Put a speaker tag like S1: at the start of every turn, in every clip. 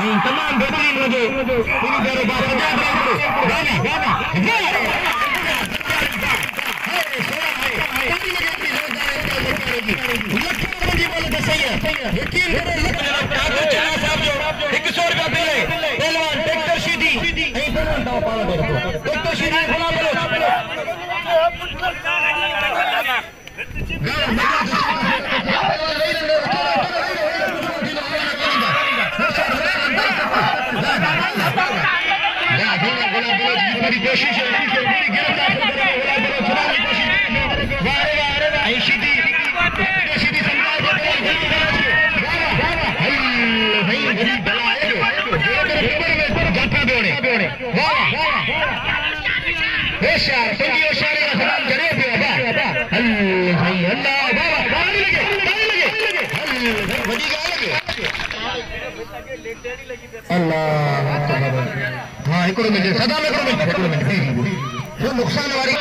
S1: तमाम बेहतरीन वजह पूरी तरह गाना गाना यकीन करो साहब जो 100 रुपया बिल है पहलवान ट्रैक्टर सीधी पहलवान दाव पाला दे ट्रैक्टर सीधी गुलाम बोलो कोशिश है अल्लाह हाँ एक मिनट सदा में जो नुकसान वाली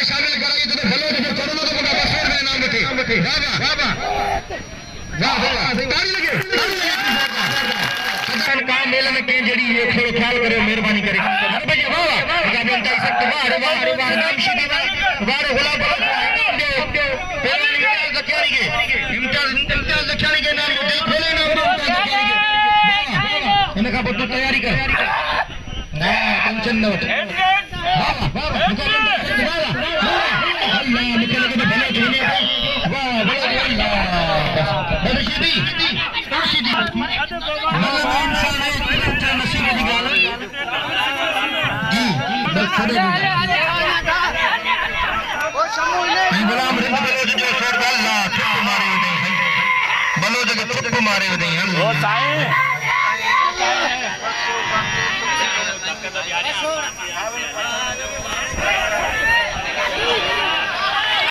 S1: शामिल कराई तो भलो तो करोड़ों तो बसोर में नाम बैठे काम मेले में कहीं जड़ी ये थोड़ा ख्याल करे मेहरबानी करे भैया वाह अगर बनता है सब वाह नाम सीधी वाह गुलाब इम्तियाज लखियानी के नाम दिल खोले नाम इनका बहुत तैयारी कर ना टेंशन न हो मारे